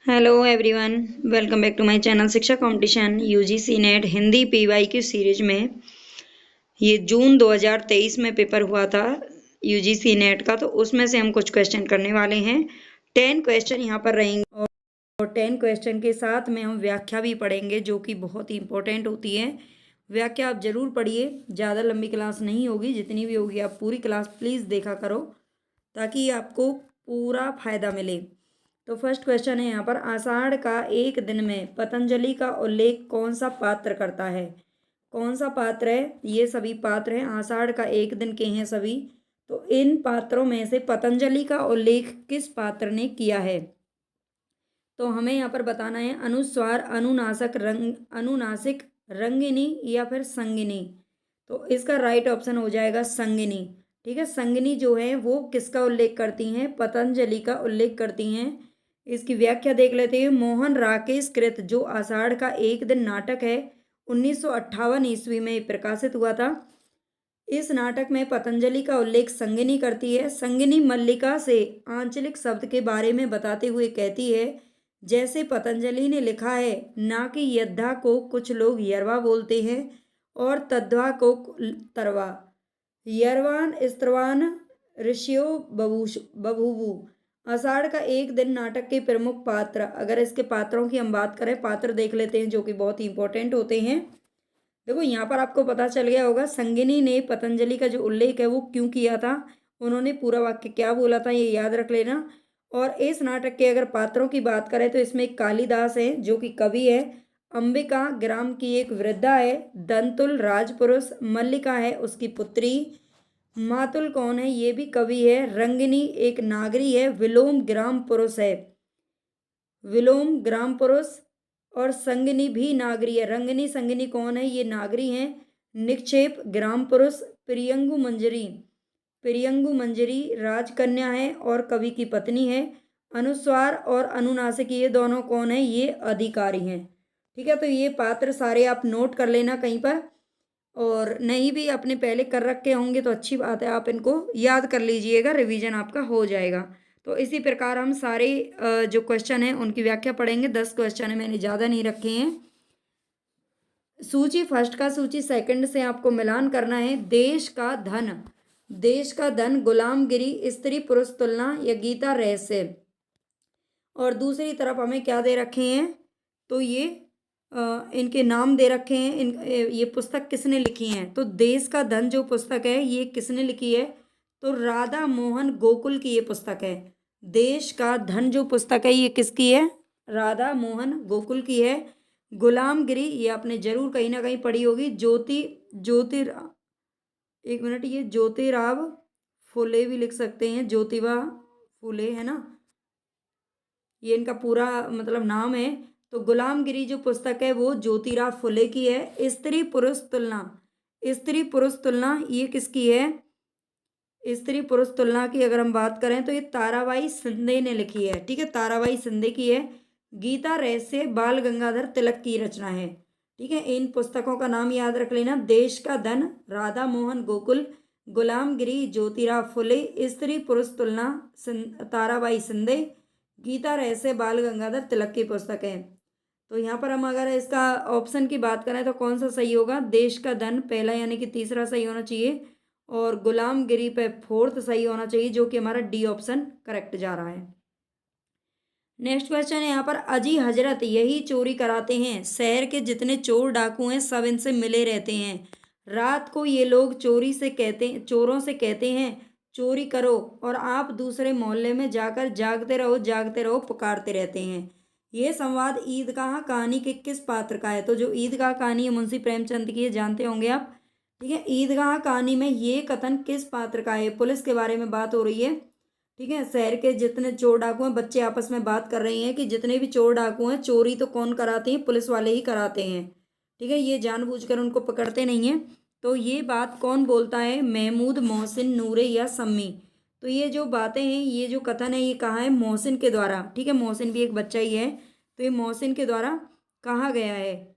Hello everyone, welcome back to my channel Shiksha competition UGC NET Hindi PYQ series में। ये जून 2023 में paper हुआ था यूजीसी नेट का, तो उसमें से हम कुछ क्वेश्चन करने वाले हैं। 10 क्वेश्चन यहाँ पर रहेंगे और 10 क्वेश्चन के साथ में हम व्याख्या भी पढ़ेंगे, जो कि बहुत ही इंपॉर्टेंट होती है। व्याख्या आप जरूर पढ़िए, ज़्यादा लंबी क्लास नहीं होगी, जितनी भी होगी आप पूरी क्लास प्लीज़ देखा करो ताकि आपको पूरा फायदा मिले। तो फर्स्ट क्वेश्चन है यहाँ पर, आषाढ़ का एक दिन में पतंजलि का उल्लेख कौन सा पात्र करता है? कौन सा पात्र है? ये सभी पात्र हैं, आषाढ़ का एक दिन के हैं सभी। तो इन पात्रों में से पतंजलि का उल्लेख किस पात्र ने किया है? तो हमें यहाँ पर बताना है अनुस्वार, अनुनासिक, अनुनासिक, रंगिनी या फिर संगिनी। तो इसका राइट ऑप्शन हो जाएगा संगिनी। ठीक है, संगिनी जो है वो किसका उल्लेख करती हैं? पतंजलि का उल्लेख करती हैं। इसकी व्याख्या देख लेते हैं। मोहन राकेश कृत जो आषाढ़ का एक दिन नाटक है, 1958 ईस्वी में प्रकाशित हुआ था। इस नाटक में पतंजलि का उल्लेख संगिनी करती है। संगिनी मल्लिका से आंचलिक शब्द के बारे में बताते हुए कहती है, जैसे पतंजलि ने लिखा है, ना कि यद्धा को कुछ लोग यरवा बोलते हैं और तद्वा को तरवा। यरवान स्त्रवान ऋषियो बभूवु। आषाढ़ का एक दिन नाटक के प्रमुख पात्र, अगर इसके पात्रों की हम बात करें, पात्र देख लेते हैं जो कि बहुत ही इंपॉर्टेंट होते हैं। देखो यहाँ पर आपको पता चल गया होगा संगिनी ने पतंजलि का जो उल्लेख है वो क्यों किया था, उन्होंने पूरा वाक्य क्या बोला था, ये याद रख लेना। और इस नाटक के अगर पात्रों की बात करें तो इसमें कालिदास है जो कि कवि है, अंबिका ग्राम की एक वृद्धा है, दंतुल राजपुरुष, मल्लिका है उसकी पुत्री, मातुल कौन है, ये भी कवि है, रंगिनी एक नागरी है, विलोम ग्राम पुरुष है, विलोम ग्राम पुरुष, और संगिनी भी नागरी है। रंगिनी संगिनी कौन है? ये नागरी हैं। निक्षेप ग्राम पुरुष, प्रियंगु मंजरी, प्रियंगु मंजरी राजकन्या है और कवि की पत्नी है। अनुस्वार और अनुनासिक ये दोनों कौन है? ये अधिकारी हैं। ठीक है, तो ये पात्र सारे आप नोट कर लेना कहीं पर, और नहीं भी आपने पहले कर रखे होंगे तो अच्छी बात है, आप इनको याद कर लीजिएगा, रिवीजन आपका हो जाएगा। तो इसी प्रकार हम सारे जो क्वेश्चन हैं उनकी व्याख्या पढ़ेंगे। 10 क्वेश्चन है, मैंने ज़्यादा नहीं रखे हैं। सूची फर्स्ट का सूची सेकंड से आपको मिलान करना है। देश का धन, देश का धन, गुलामगिरी, स्त्री पुरुष तुलना या गीता रहस्य। और दूसरी तरफ हमें क्या दे रखे हैं? तो ये इनके नाम दे रखे हैं। ये पुस्तक किसने लिखी है? तो देश का धन जो पुस्तक है ये किसने लिखी है? तो राधा मोहन गोकुल की ये पुस्तक है। देश का धन जो पुस्तक है ये किसकी है? राधा मोहन गोकुल की है। गुलामगिरी ये आपने जरूर कहीं ना कहीं पढ़ी होगी। एक मिनट, ये ज्योतिराव फुले भी लिख सकते हैं, ज्योतिबा फुले है ना, ये इनका पूरा मतलब नाम है। तो गुलामगिरी जो पुस्तक है वो ज्योतिराव फुले की है। स्त्री पुरुष तुलना, स्त्री पुरुष तुलना ये किसकी है? स्त्री पुरुष तुलना की अगर हम बात करें तो ये ताराबाई शिंदे ने लिखी है। ठीक है, ताराबाई शिंदे की है। गीता रहस्य बाल गंगाधर तिलक की रचना है। ठीक है, इन पुस्तकों का नाम याद रख लेना। देश का धन राधा मोहन गोकुल, गुलामगिरी ज्योतिराव फुले, स्त्री पुरुष तुलना ताराबाई शिंदे, गीता रहस्य बाल गंगाधर तिलक की पुस्तक है। तो यहाँ पर हम अगर इसका ऑप्शन की बात करें तो कौन सा सही होगा? देश का धन पहला यानी कि तीसरा सही होना चाहिए, और गुलामगिरी पे फोर्थ सही होना चाहिए, जो कि हमारा डी ऑप्शन करेक्ट जा रहा है। नेक्स्ट क्वेश्चन है यहाँ पर, अजी हजरत यही चोरी कराते हैं, शहर के जितने चोर डाकू हैं सब इनसे मिले रहते हैं। रात को ये लोग चोरों से कहते हैं चोरी करो, और आप दूसरे मोहल्ले में जाकर जागते रहो पुकारते रहते हैं। ये संवाद ईदगाह कहानी के किस पात्र का है? तो जो ईदगाह कहानी है मुंशी प्रेमचंद की है, जानते होंगे आप। ठीक है, ईदगाह कहानी में ये कथन किस पात्र का है? पुलिस के बारे में बात हो रही है। ठीक है, शहर के जितने चोर डाकू हैं, बच्चे आपस में बात कर रही हैं कि जितने भी चोर डाकू हैं चोरी तो कौन कराते हैं? पुलिस वाले ही कराते हैं। ठीक है, ये जानबूझकर उनको पकड़ते नहीं हैं। तो ये बात कौन बोलता है? महमूद, मोहसिन, नूरे या सम्मी। तो ये जो बातें हैं, ये जो कथन है, ये कहा है मोहसिन के द्वारा। ठीक है, मोहसिन भी एक बच्चा ही है, तो ये मोहसिन के द्वारा कहा गया है।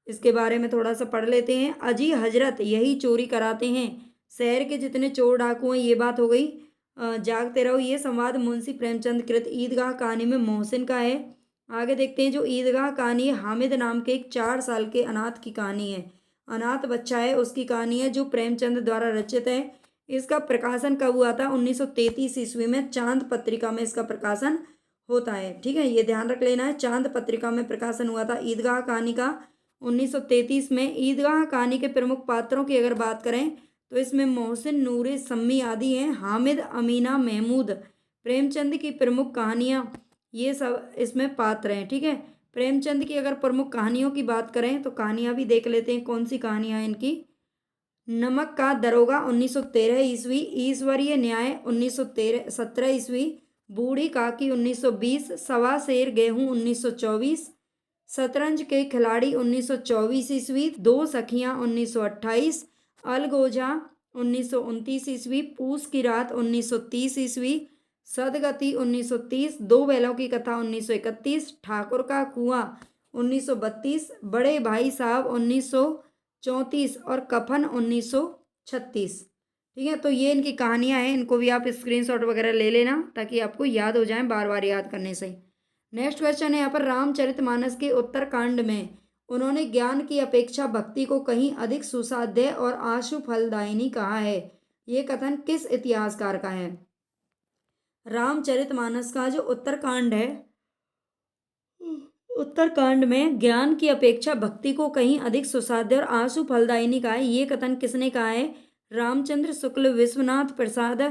इसके बारे में थोड़ा सा पढ़ लेते हैं। अजी हजरत यही चोरी कराते हैं, शहर के जितने चोर डाकू हैं, ये बात हो गई। जागते रहो ये संवाद मुंशी प्रेमचंद कृत ईदगाह कहानी में मोहसिन का है, आगे देखते हैं जो ईदगाह कहानी है, हामिद नाम के एक 4 साल के अनाथ की कहानी है। अनाथ बच्चा है, उसकी कहानी है जो प्रेमचंद द्वारा रचित है। इसका प्रकाशन कब हुआ था? 1933 ईस्वी में चांद पत्रिका में इसका प्रकाशन होता है। ठीक है, ये ध्यान रख लेना है, चांद पत्रिका में प्रकाशन हुआ था ईदगाह कहानी का 1933 में। ईदगाह कहानी के प्रमुख पात्रों की अगर बात करें तो इसमें मोहसिन, नूरे, सम्मी आदि हैं। हामिद, अमीना, महमूद प्रेमचंद की प्रमुख कहानियाँ, ये सब इसमें पात्र हैं। ठीक है, प्रेमचंद की अगर प्रमुख कहानियों की बात करें तो कहानियाँ भी देख लेते हैं कौन सी कहानियाँ हैं इनकी। नमक का दरोगा 1913 ईस्वी, ईश्वरीय न्याय 1917 ईस्वी, बूढ़ी काकी 1920, सवा शेर गेहूं 1924, शतरंज के खिलाड़ी 1924 ईस्वी, दो सखियां 1928, अलगोजा 1929 ईस्वी, पूस की रात 1930 ईस्वी, सदगति 1930, दो बैलों की कथा 1931, ठाकुर का कुआं 1932, बड़े भाई साहब 1934 और कफन 1936। ठीक है, तो ये इनकी कहानियां हैं, इनको भी आप स्क्रीनशॉट वगैरह ले लेना ताकि आपको याद हो जाए बार बार याद करने से। नेक्स्ट क्वेश्चन है यहाँ पर, रामचरितमानस के उत्तरकांड में उन्होंने ज्ञान की अपेक्षा भक्ति को कहीं अधिक सुसाध्य और आशु फलदायिनी कहा है। ये कथन किस इतिहासकार का है? रामचरितमानस का जो उत्तरकांड है, उत्तरकांड में ज्ञान की अपेक्षा भक्ति को कहीं अधिक सुसाध्य और आशु फलदायिनी कहा है। ये कथन किसने कहा है? रामचंद्र शुक्ल, विश्वनाथ प्रसाद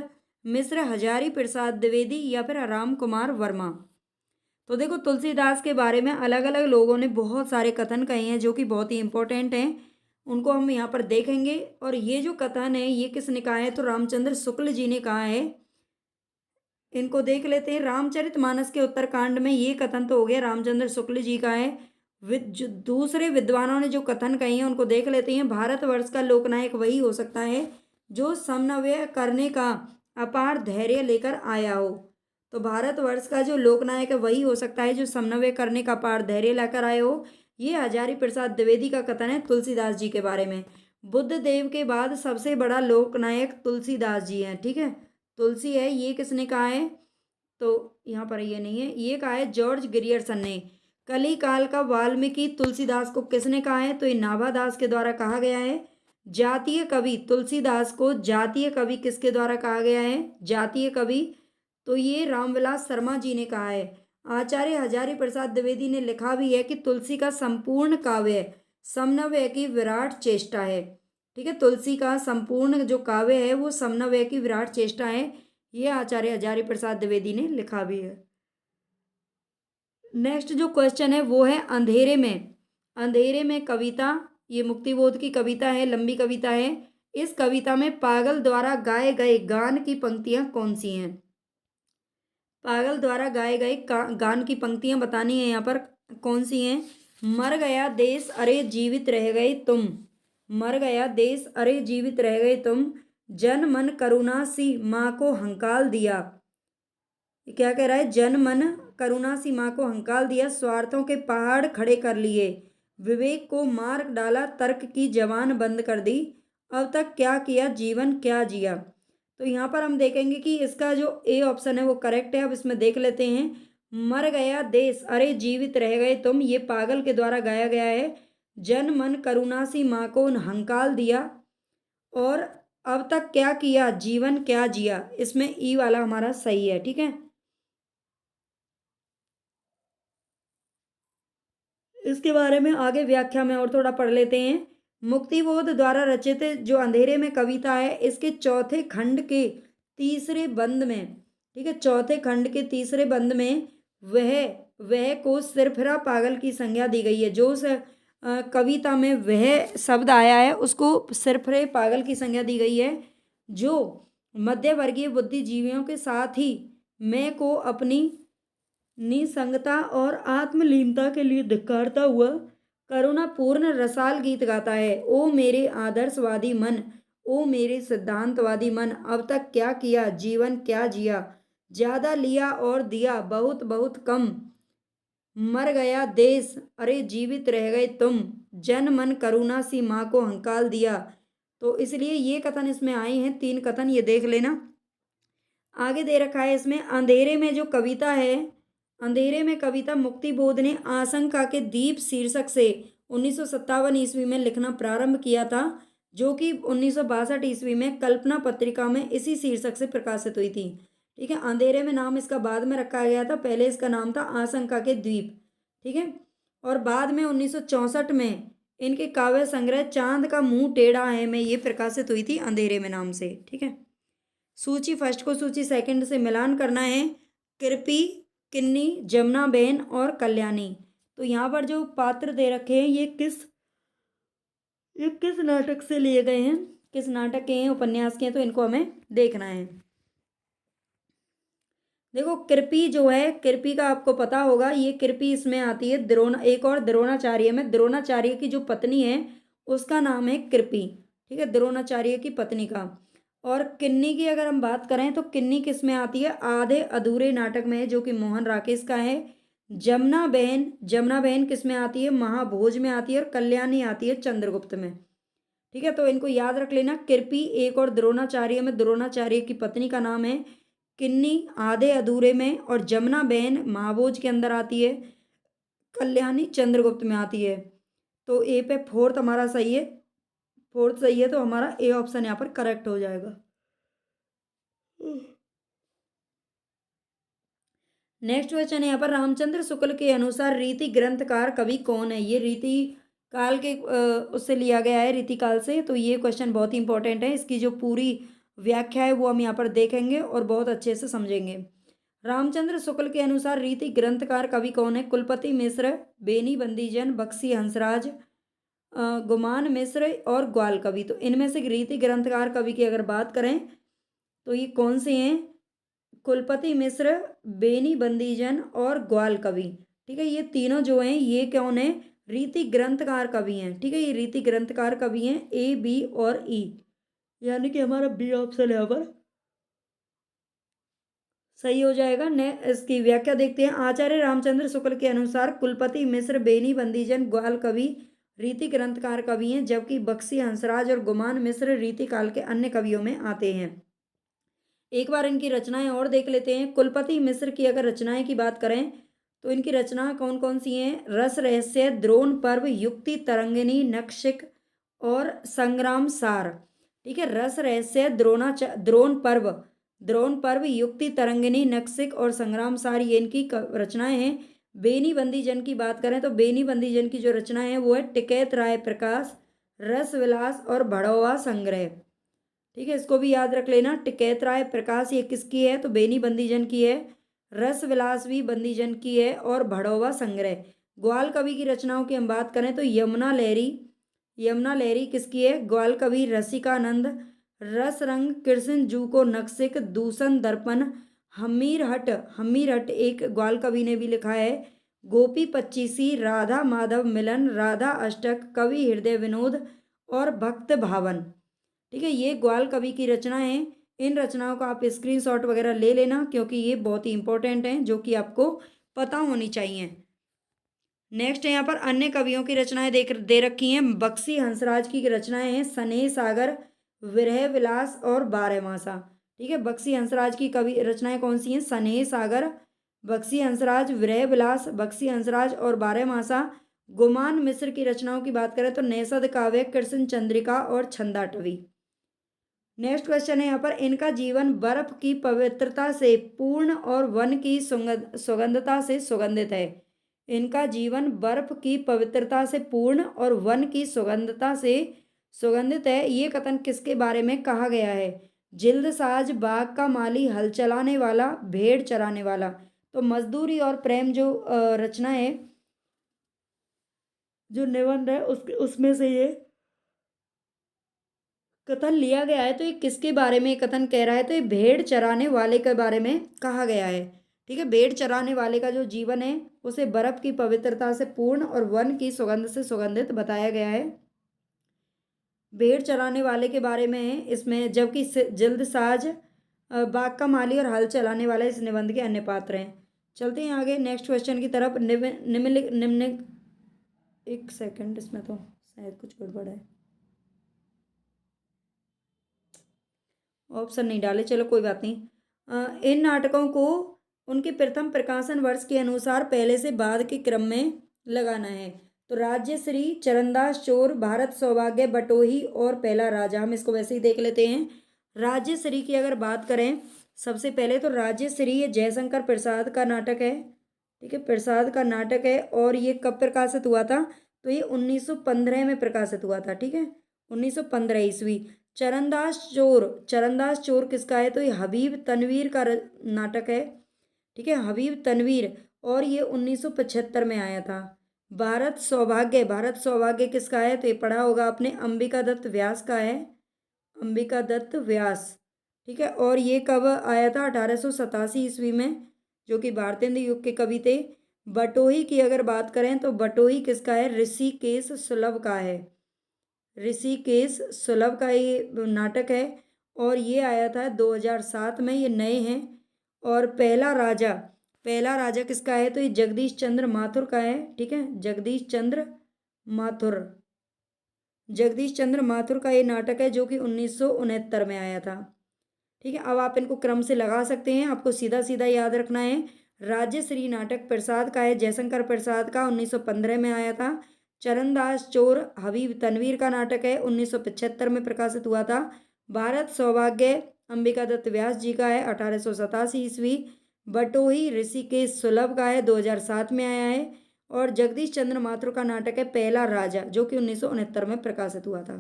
मिश्र, हजारी प्रसाद द्विवेदी या फिर राम कुमार वर्मा। तो देखो, तुलसीदास के बारे में अलग अलग लोगों ने बहुत सारे कथन कहे हैं जो कि बहुत ही इंपॉर्टेंट हैं, उनको हम यहाँ पर देखेंगे। और ये जो कथन है ये किसने कहा है? तो रामचंद्र शुक्ल जी ने कहा है। इनको देख लेते हैं। रामचरितमानस के उत्तरकांड में ये कथन तो हो गया रामचंद्र शुक्ल जी का है। दूसरे विद्वानों ने जो कथन कहे हैं उनको देख लेते हैं। भारतवर्ष का लोकनायक वही हो सकता है जो समन्वय करने का अपार धैर्य लेकर आया हो। तो भारतवर्ष का जो लोकनायक है वही हो सकता है जो समन्वय करने का अपार धैर्य लेकर आए हो। ये हजारी प्रसाद द्विवेदी का कथन है तुलसीदास जी के बारे में। बुद्ध देव के बाद सबसे बड़ा लोकनायक तुलसीदास जी हैं। ठीक है, तुलसी है, ये किसने कहा है? तो यहाँ पर ये नहीं है, ये कहा है जॉर्ज ग्रियर्सन ने। कली काल का वाल्मीकि तुलसीदास को किसने कहा है? तो ये नाभादास के द्वारा कहा गया है। जातीय कवि तुलसीदास को जातीय कवि किसके द्वारा कहा गया है? जातीय कवि, तो ये रामविलास शर्मा जी ने कहा है। आचार्य हजारी प्रसाद द्विवेदी ने लिखा भी है कि तुलसी का संपूर्ण काव्य समन्वय की विराट चेष्टा है। ठीक है, तुलसी का संपूर्ण जो काव्य है वो समन्वय की विराट चेष्टा है, ये आचार्य हजारी प्रसाद द्विवेदी ने लिखा भी है। नेक्स्ट जो क्वेश्चन है वो है अंधेरे में। अंधेरे में कविता, ये मुक्तिबोध की कविता है, लंबी कविता है। इस कविता में पागल द्वारा गाए गए गान की पंक्तियां कौन सी हैं? पागल द्वारा गाए गए गान की पंक्तियां बतानी है यहाँ पर, कौन सी हैं? मर गया देश अरे जीवित रह गए तुम, मर गया देश अरे जीवित रह गए तुम, जन मन करुणा सी माँ को हंकाल दिया। क्या कह रहा है? जन मन करुणा सी माँ को हंकाल दिया, स्वार्थों के पहाड़ खड़े कर लिए, विवेक को मार डाला, तर्क की जवान बंद कर दी, अब तक क्या किया जीवन क्या जिया। तो यहाँ पर हम देखेंगे कि इसका जो ए ऑप्शन है वो करेक्ट है। अब इसमें देख लेते हैं। मर गया देश अरे जीवित रह गए तुम, ये पागल के द्वारा गाया गया है। जन मन करुणा सी माँ को हंकाल दिया, और अब तक क्या किया जीवन क्या जिया, इसमें ई वाला हमारा सही है। ठीक है, इसके बारे में आगे व्याख्या में और थोड़ा पढ़ लेते हैं। मुक्तिबोध द्वारा रचित जो अंधेरे में कविता है, इसके चौथे खंड के तीसरे बंद में, ठीक है, चौथे खंड के तीसरे बंद में वह को सिरफिरा पागल की संज्ञा दी गई है। जो उस कविता में वह शब्द आया है उसको सिरफिरे पागल की संज्ञा दी गई है, जो मध्यवर्गीय बुद्धिजीवियों के साथ ही मैं को अपनी निसंगता और आत्मलीनता के लिए धिक्कारता हुआ करुणापूर्ण रसाल गीत गाता है। ओ मेरे आदर्शवादी मन, ओ मेरे सिद्धांतवादी मन, अब तक क्या किया जीवन क्या जिया, ज्यादा लिया और दिया बहुत बहुत कम, मर गया देश अरे जीवित रह गए तुम, जन मन करुणा सी माँ को हंकाल दिया। तो इसलिए ये कथन इसमें आए हैं, 3 कथन, ये देख लेना। आगे दे रखा है इसमें, अंधेरे में जो कविता है अंधेरे में कविता मुक्तिबोध ने आशंका के दीप शीर्षक से 1957 ईस्वी में लिखना प्रारंभ किया था, जो कि 1962 ईस्वी में कल्पना पत्रिका में इसी शीर्षक से प्रकाशित हुई थी। ठीक है, अंधेरे में नाम इसका बाद में रखा गया था, पहले इसका नाम था आशंका के द्वीप। ठीक है, और बाद में 1964 में इनके काव्य संग्रह चांद का मुंह टेढ़ा है में ये प्रकाशित हुई थी अंधेरे में नाम से। ठीक है, सूची फर्स्ट को सूची सेकंड से मिलान करना है। कृपी, किन्नी, जमुना बहन और कल्याणी। तो यहाँ पर जो पात्र दे रखे हैं ये किस नाटक से लिए गए हैं, किस नाटक के हैं, उपन्यास के हैं, तो इनको हमें देखना है। देखो कृपी जो है, कृपी का आपको पता होगा, ये कृपी इसमें आती है द्रोण, एक और द्रोणाचार्य में, द्रोणाचार्य की जो पत्नी है उसका नाम है कृपी। ठीक है, द्रोणाचार्य की पत्नी का। और किन्नी की अगर हम बात करें तो किन्नी किस में आती है, आधे अधूरे नाटक में है, जो कि मोहन राकेश का है। जमुना बहन किस में आती है, महाभोज में आती है। और कल्याणी आती है चंद्रगुप्त में। ठीक है, तो इनको याद रख लेना। कृपी एक और द्रोणाचार्य में, द्रोणाचार्य की पत्नी का नाम है। किन्नी आधे अधूरे में, और जमुना बहन महाभोज के अंदर आती है। कल्याणी चंद्रगुप्त में आती है। तो ए पे फोर्थ हमारा सही है, फोर्थ सही है, तो हमारा ए ऑप्शन यहाँ पर करेक्ट हो जाएगा। नेक्स्ट क्वेश्चन है यहाँ पर, रामचंद्र शुक्ल के अनुसार रीति ग्रंथकार कवि कौन है। ये रीति काल के उससे लिया गया है, रीति काल से। तो ये क्वेश्चन बहुत ही इंपॉर्टेंट है, इसकी जो पूरी व्याख्या है वो हम यहाँ पर देखेंगे और बहुत अच्छे से समझेंगे। रामचंद्र शुक्ल के अनुसार रीति ग्रंथकार कवि कौन है। कुलपति मिश्र, बेनी बंदीजन, बख्शी हंसराज, गुमान मिश्र और ग्वाल कवि। तो इनमें से रीति ग्रंथकार कवि की अगर बात करें तो ये कौन से हैं, कुलपति मिश्र, बेनी बंदीजन और ग्वाल कवि। ठीक है, ये तीनों जो हैं ये कौन है, रीति ग्रंथकार कवि हैं। ठीक है, ये रीति ग्रंथकार कवि हैं, ए बी और ई, यानी कि हमारा बी ऑप्शन यहाँ पर सही हो जाएगा। ने इसकी व्याख्या देखते हैं। आचार्य रामचंद्र शुक्ल के अनुसार कुलपति मिश्र, बेनी बंदीजन, ग्वाल कवि रीति ग्रंथकार कवि हैं, जबकि बख्शी हंसराज और गुमान मिश्र रीति काल के अन्य कवियों में आते हैं। एक बार इनकी रचनाएं और देख लेते हैं। कुलपति मिश्र की अगर रचनाएं की बात करें तो इनकी रचना कौन कौन सी हैं, रस रहस्य, द्रोण पर्व, युक्ति तरंगिणी, नक्षिक और संग्राम सार। ठीक है, रस रहस्य, द्रोण पर्व, युक्ति तरंगिणी, नक्षिक और संग्राम सार, ये इनकी रचनाएं हैं। बेनी बंदीजन की बात करें तो बेनी बंदीजन की जो रचनाएं हैं वो है टिकैत राय प्रकाश, रस विलास और भड़ौवा संग्रह। ठीक है, इसको भी याद रख लेना। टिकैत राय प्रकाश ये किसकी है, तो बेनी बंदीजन की है। रस विलास भी बंदीजन की है। और भड़ौवा संग्रह, ग्वाल कवि की रचनाओं की हम बात करें तो यमुना लहरी किसकी है, ग्वाल कवि। रसिकानंद, रस रंग, कृष्ण जू को नक्सिक, दूषण दर्पण, हमीरहट एक ग्वाल कवि ने भी लिखा है। गोपी पच्चीसी, राधा माधव मिलन, राधा अष्टक, कवि हृदय विनोद और भक्त भावन। ठीक है, ये ग्वाल कवि की रचना है। इन रचनाओं का आप स्क्रीनशॉट वगैरह ले लेना, क्योंकि ये बहुत ही इंपॉर्टेंट हैं, जो कि आपको पता होनी चाहिए। नेक्स्ट है यहाँ पर अन्य कवियों की रचनाएं दे रखी हैं। बख्शी हंसराज की रचनाएं हैं स्नेह सागर, विरह विलास और बारहमासा। ठीक है, बख्शी हंसराज की कवि रचनाएं कौन सी हैं, स्नेह सागर, बख्शी हंसराज, विरह विलास, बख्शी हंसराज और बारहमासा। गुमान मिश्र की रचनाओं की बात करें तो नैषध काव्य, कृष्ण चंद्रिका और छंदाटवी। नेक्स्ट क्वेश्चन है यहाँ पर, इनका जीवन बर्फ की पवित्रता से पूर्ण और वन की सुगंधता से सुगंधित है। इनका जीवन बर्फ की पवित्रता से पूर्ण और वन की सुगंधता से सुगंधित है। ये कथन किसके बारे में कहा गया है, जिल्दसाज, बाग का माली, हल चलाने वाला, भेड़ चराने वाला। तो मजदूरी और प्रेम जो रचना है, जो निबंध है उसमें से ये कथन लिया गया है। तो ये किसके बारे में कथन कह रहा है, तो ये भेड़ चराने वाले के बारे में कहा गया है। ठीक है, भेड़ चराने वाले का जो जीवन है उसे बर्फ की पवित्रता से पूर्ण और वन की सुगंध से सुगंधित बताया गया है। भेड़ चराने वाले के बारे में है इसमें, जबकि जल्दसाज, बाग का माली और हल चलाने वाला इस निबंध के अन्य पात्र हैं। चलते हैं आगे नेक्स्ट क्वेश्चन की तरफ। निम्न एक सेकंड, इसमें तो शायद कुछ गड़बड़ है, ऑप्शन नहीं डाले, चलो कोई बात नहीं। इन नाटकों को उनके प्रथम प्रकाशन वर्ष के अनुसार पहले से बाद के क्रम में लगाना है। तो राज्यश्री, चरणदास चोर, भारत सौभाग्य, बटोही और पहला राजा, हम इसको वैसे ही देख लेते हैं। राज्यश्री की अगर बात करें सबसे पहले, तो राज्यश्री ये जयशंकर प्रसाद का नाटक है, ठीक है, प्रसाद का नाटक है। और ये कब प्रकाशित हुआ था? तो ये 1915 में प्रकाशित हुआ था, ठीक है, 1915 ईस्वी। चरणदास चोर, चरणदास चोर किसका है? तो ये हबीब तनवीर का नाटक है, ठीक है, हबीब तनवीर, और ये 1975 में आया था। भारत सौभाग्य, भारत सौभाग्य किसका है? तो ये पढ़ा होगा आपने, अंबिका दत्त व्यास का है, अंबिका दत्त व्यास, ठीक है। और ये कब आया था? 1887 ईस्वी में, जो कि भारतेंदु युग के कवि थे। बटोही की अगर बात करें तो बटोही किसका है? ऋषिकेश सुलभ का है, ऋषिकेश सुलभ का ये नाटक है। और ये आया था 2007 में, ये नए हैं। और पहला राजा, पहला राजा किसका है? तो ये जगदीश चंद्र माथुर का है, ठीक है, जगदीश चंद्र माथुर, जगदीश चंद्र माथुर का ये नाटक है, जो कि 1969 में आया था, ठीक है। अब आप इनको क्रम से लगा सकते हैं, आपको सीधा सीधा याद रखना है। राज्यश्री नाटक प्रसाद का है, जयशंकर प्रसाद का, 1915 में आया था। चरणदास चोर हबीब तनवीर का नाटक है, 1975 में प्रकाशित हुआ था। भारत सौभाग्य अंबिका दत्त व्यास जी का है, 1887 ईस्वी। बटोही ऋषिकेश सुलभ का है, 2007 में आया है। और जगदीश चंद्र माथुर का नाटक है पहला राजा, जो कि 1969 में प्रकाशित हुआ था।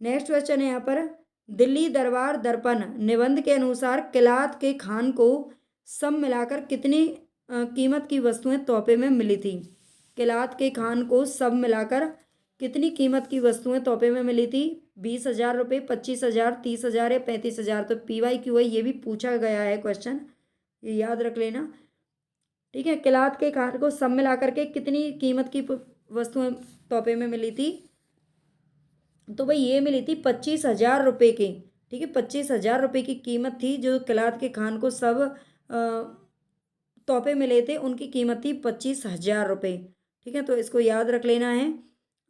नेक्स्ट क्वेश्चन है यहाँ पर, दिल्ली दरबार दर्पण निबंध के अनुसार किलात के खान को सब मिलाकर कितनी कीमत की वस्तुएं तोहफे में मिली थी? किलात के खान को सब मिलाकर कितनी कीमत की वस्तुएं तोहफे में मिली थी? 20,000 रुपये, 25,000, 30,000 या 35,000। तो PYQ है, ये भी पूछा गया है क्वेश्चन, ये याद रख लेना, ठीक है। किलात के खान को सब मिलाकर के कितनी कीमत की वस्तुएं तोहफे में मिली थी? तो भाई ये मिली थी 25,000 रुपये की, ठीक है, 25,000 रुपये की कीमत थी, जो किलात के खान को सब तोहफे मिले थे, उनकी कीमत थी 25,000 रुपये, ठीक है। तो इसको याद रख लेना है।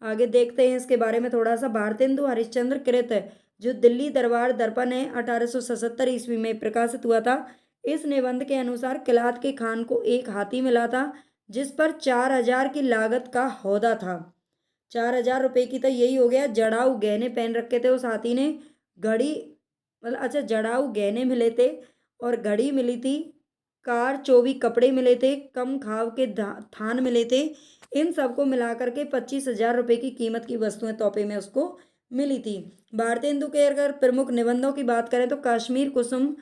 आगे देखते हैं इसके बारे में थोड़ा सा। भारतेंदु हरिश्चंद्र कृत जो दिल्ली दरबार दर्पण है, 1877 ईस्वी में प्रकाशित हुआ था। इस निबंध के अनुसार किलात के खान को एक हाथी मिला था, जिस पर 4,000 की लागत का हौदा था। 4,000 रुपये की, तो यही हो गया। जड़ाऊ गहने पहन रखे थे उस हाथी ने, घड़ी, मतलब अच्छा, जड़ाऊ गहने मिले थे और घड़ी मिली थी, कार चोवी कपड़े मिले थे, कम खाव के थान मिले थे। इन सबको मिलाकर के 25,000 रुपये की कीमत की वस्तुएं तोहफे में उसको मिली थी। भारतेंदु के अगर प्रमुख निबंधों की बात करें तो कश्मीर कुसुम,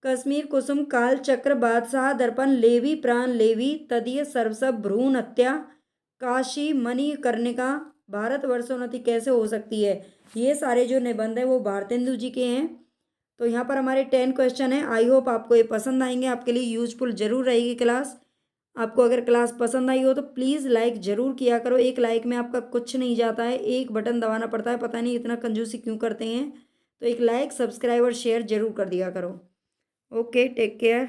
कश्मीर कुसुम, काल चक्र, बादशाह दर्पण, लेवी प्राण लेवी, तदीय सर्वसभ, भ्रूण हत्या, काशी, मणिकर्णिका, भारतवर्षोन्नति कैसे हो सकती है, ये सारे जो निबंध है वो भारतेंदु जी के हैं। तो यहाँ पर हमारे 10 क्वेश्चन हैं। आई होप आपको ये पसंद आएंगे, आपके लिए यूजफुल जरूर रहेगी क्लास। आपको अगर क्लास पसंद आई हो तो प्लीज़ लाइक ज़रूर किया करो। एक लाइक में आपका कुछ नहीं जाता है, एक बटन दबाना पड़ता है, पता नहीं इतना कंजूसी क्यों करते हैं। तो एक लाइक, सब्सक्राइब और शेयर जरूर कर दिया करो। Okay, take care.